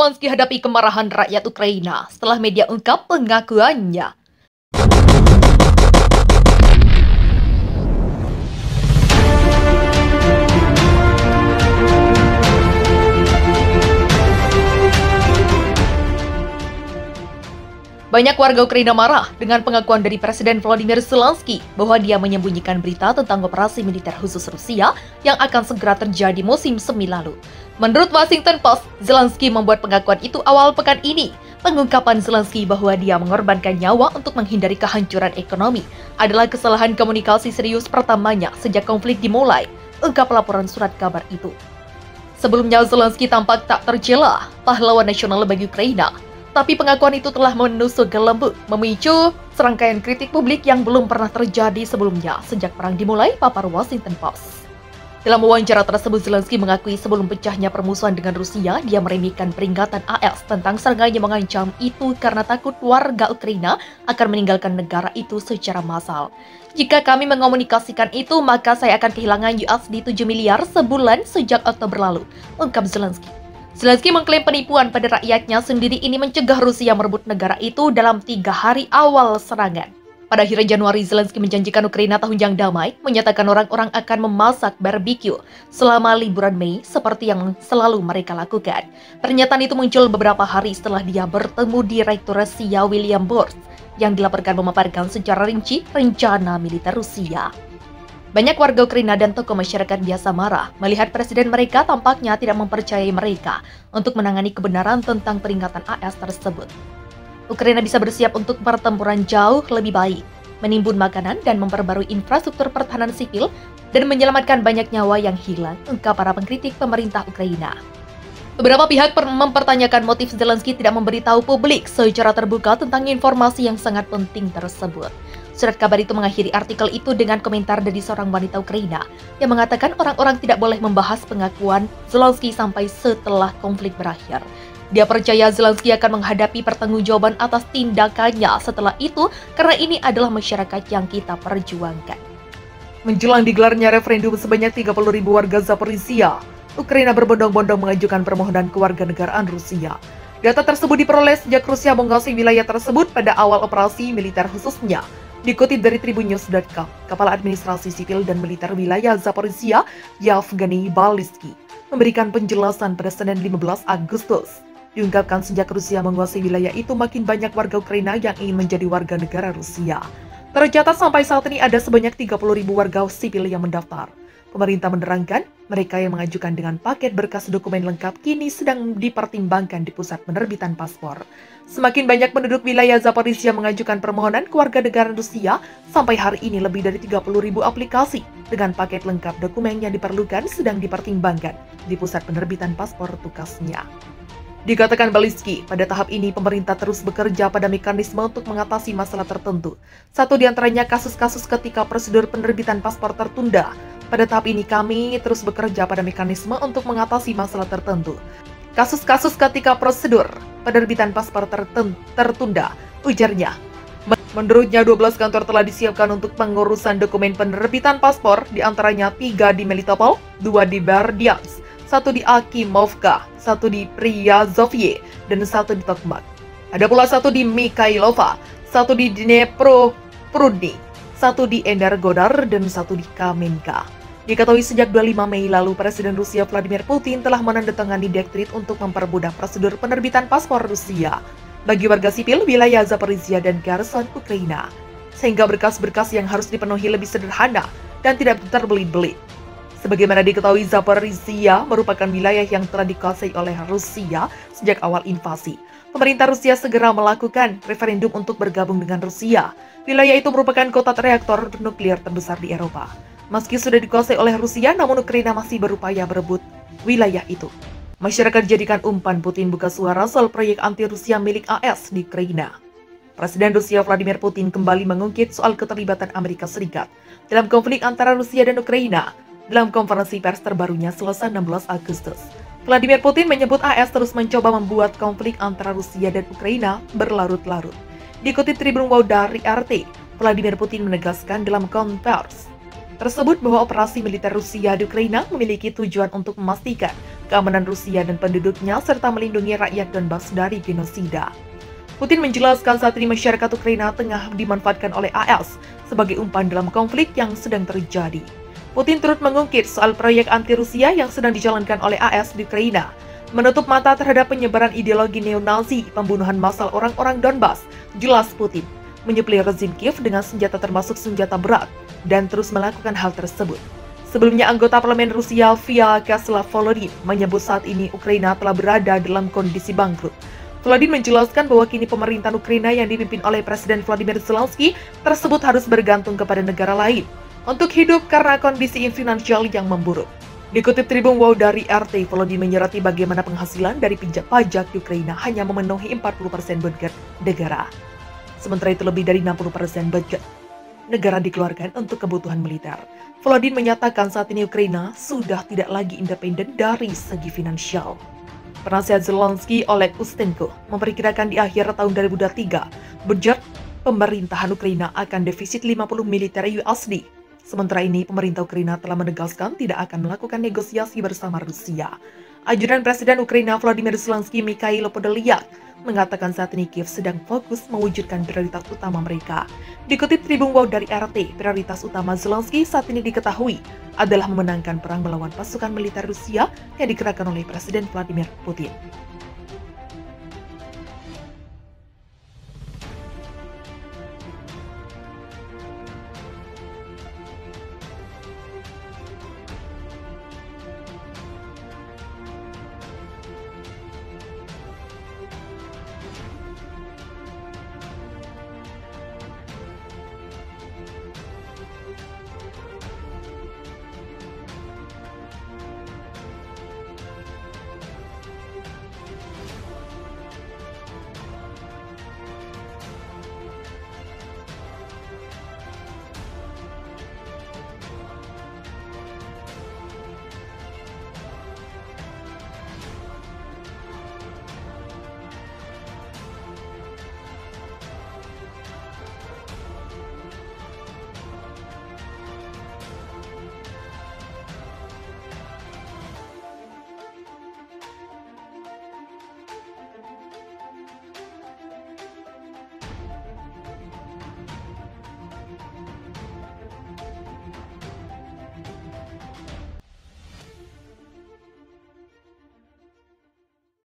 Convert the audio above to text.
Zelensky hadapi kemarahan rakyat Ukraina setelah media ungkap pengakuannya. Banyak warga Ukraina marah dengan pengakuan dari Presiden Volodymyr Zelensky bahwa dia menyembunyikan berita tentang operasi militer khusus Rusia yang akan segera terjadi musim semi lalu. Menurut Washington Post, Zelensky membuat pengakuan itu awal pekan ini. Pengungkapan Zelensky bahwa dia mengorbankan nyawa untuk menghindari kehancuran ekonomi adalah kesalahan komunikasi serius pertamanya sejak konflik dimulai, ungkap laporan surat kabar itu. Sebelumnya Zelensky tampak tak tercela, pahlawan nasional bagi Ukraina. Tapi pengakuan itu telah menusuk ke lembut, memicu serangkaian kritik publik yang belum pernah terjadi sebelumnya sejak perang dimulai, papar Washington Post. Dalam wawancara tersebut, Zelensky mengakui sebelum pecahnya permusuhan dengan Rusia, dia meremehkan peringatan AS tentang serangannya mengancam itu karena takut warga Ukraina akan meninggalkan negara itu secara massal. Jika kami mengomunikasikan itu, maka saya akan kehilangan USD 7 miliar sebulan sejak Oktober lalu, ungkap Zelensky. Zelensky mengklaim penipuan pada rakyatnya sendiri ini mencegah Rusia merebut negara itu dalam 3 hari awal serangan. Pada akhir Januari, Zelensky menjanjikan Ukraina tahun yang damai, menyatakan orang-orang akan memasak barbecue selama liburan Mei seperti yang selalu mereka lakukan. Pernyataan itu muncul beberapa hari setelah dia bertemu Direktur Rusia William Burns yang dilaporkan memaparkan secara rinci rencana militer Rusia. Banyak warga Ukraina dan tokoh masyarakat biasa marah melihat presiden mereka tampaknya tidak mempercayai mereka untuk menangani kebenaran tentang peringatan AS tersebut. Ukraina bisa bersiap untuk pertempuran jauh lebih baik, menimbun makanan dan memperbarui infrastruktur pertahanan sipil dan menyelamatkan banyak nyawa yang hilang, ungkap para pengkritik pemerintah Ukraina. Beberapa pihak mempertanyakan motif Zelensky tidak memberitahu publik secara terbuka tentang informasi yang sangat penting tersebut. Surat kabar itu mengakhiri artikel itu dengan komentar dari seorang wanita Ukraina yang mengatakan orang-orang tidak boleh membahas pengakuan Zelensky sampai setelah konflik berakhir. Dia percaya Zelensky akan menghadapi pertanggungjawaban atas tindakannya setelah itu karena ini adalah masyarakat yang kita perjuangkan. Menjelang digelarnya referendum sebanyak 30.000 warga Zaporizhia, Ukraina berbondong-bondong mengajukan permohonan kewarganegaraan Rusia. Data tersebut diperoleh sejak Rusia menguasai wilayah tersebut pada awal operasi militer khususnya. Dikutip dari tribunnews.com, Kepala Administrasi Sipil dan Militer Wilayah Zaporizhia, Yevgeny Balitsky, memberikan penjelasan pada Senin 15 Agustus. Diungkapkan sejak Rusia menguasai wilayah itu, makin banyak warga Ukraina yang ingin menjadi warga negara Rusia. Tercatat sampai saat ini ada sebanyak 30.000 warga sipil yang mendaftar. Pemerintah menerangkan, mereka yang mengajukan dengan paket berkas dokumen lengkap kini sedang dipertimbangkan di pusat penerbitan paspor. Semakin banyak penduduk wilayah Zaporizhia mengajukan permohonan kewarganegaraan Rusia, sampai hari ini lebih dari 30.000 aplikasi dengan paket lengkap dokumen yang diperlukan sedang dipertimbangkan di pusat penerbitan paspor tugasnya. Dikatakan Balitsky, pada tahap ini pemerintah terus bekerja pada mekanisme untuk mengatasi masalah tertentu. Satu di antaranya kasus-kasus ketika prosedur penerbitan paspor tertunda. Pada tahap ini kami terus bekerja pada mekanisme untuk mengatasi masalah tertentu. Kasus-kasus ketika prosedur penerbitan paspor tertunda, ujarnya. Menurutnya 12 kantor telah disiapkan untuk pengurusan dokumen penerbitan paspor, di antaranya 3 di Melitopol, 2 di Berdyansk, 1 di Akimovka, 1 di Priazovye, dan 1 di Tokmak. Ada pula 1 di Mikhailova, 1 di Dnepropetrovsk, 1 di Energodar, dan 1 di Kamenka. Diketahui sejak 25 Mei lalu, Presiden Rusia Vladimir Putin telah menandatangani dekret untuk mempermudah prosedur penerbitan paspor Rusia bagi warga sipil wilayah Zaporizhia dan Kherson, Ukraina, sehingga berkas-berkas yang harus dipenuhi lebih sederhana dan tidak terbelit-belit. Sebagaimana diketahui, Zaporizhia merupakan wilayah yang telah dikuasai oleh Rusia sejak awal invasi. Pemerintah Rusia segera melakukan referendum untuk bergabung dengan Rusia. Wilayah itu merupakan kota reaktor nuklir terbesar di Eropa. Meski sudah dikuasai oleh Rusia, namun Ukraina masih berupaya berebut wilayah itu. Masyarakat jadikan umpan Putin buka suara soal proyek anti-Rusia milik AS di Ukraina. Presiden Rusia Vladimir Putin kembali mengungkit soal keterlibatan Amerika Serikat dalam konflik antara Rusia dan Ukraina. Dalam konferensi pers terbarunya Selasa 16 Agustus, Vladimir Putin menyebut AS terus mencoba membuat konflik antara Rusia dan Ukraina berlarut-larut. Dikutip Tribun Wow dari RT, Vladimir Putin menegaskan dalam konferensi tersebut bahwa operasi militer Rusia di Ukraina memiliki tujuan untuk memastikan keamanan Rusia dan penduduknya, serta melindungi rakyat Donbas dari genosida. Putin menjelaskan saat ini masyarakat Ukraina tengah dimanfaatkan oleh AS sebagai umpan dalam konflik yang sedang terjadi. Putin turut mengungkit soal proyek anti-Rusia yang sedang dijalankan oleh AS di Ukraina, menutup mata terhadap penyebaran ideologi neo-Nazi, pembunuhan massal orang-orang Donbas. Jelas Putin menyepelih rezim Kiev dengan senjata termasuk senjata berat dan terus melakukan hal tersebut. Sebelumnya, anggota parlemen Rusia Vyacheslav Volodin menyebut saat ini Ukraina telah berada dalam kondisi bangkrut. Volodin menjelaskan bahwa kini pemerintahan Ukraina yang dipimpin oleh Presiden Volodymyr Zelensky tersebut harus bergantung kepada negara lain untuk hidup karena kondisi finansial yang memburuk. Dikutip Tribun Wow dari RT, Volodin menyoroti bagaimana penghasilan dari pajak di Ukraina hanya memenuhi 40% budget negara. Sementara itu lebih dari 60% budget negara dikeluarkan untuk kebutuhan militer. Volodin menyatakan saat ini Ukraina sudah tidak lagi independen dari segi finansial. Penasihat Zelensky Oleg Ustenko memperkirakan di akhir tahun 2023, budget pemerintahan Ukraina akan defisit 50 miliar USD. Sementara ini, pemerintah Ukraina telah menegaskan tidak akan melakukan negosiasi bersama Rusia. Ajudan Presiden Ukraina Volodymyr Zelensky Mikhailo Podolyak mengatakan saat ini Kiev sedang fokus mewujudkan prioritas utama mereka. Dikutip Tribun Wow dari RT, prioritas utama Zelensky saat ini diketahui adalah memenangkan perang melawan pasukan militer Rusia yang digerakkan oleh Presiden Vladimir Putin.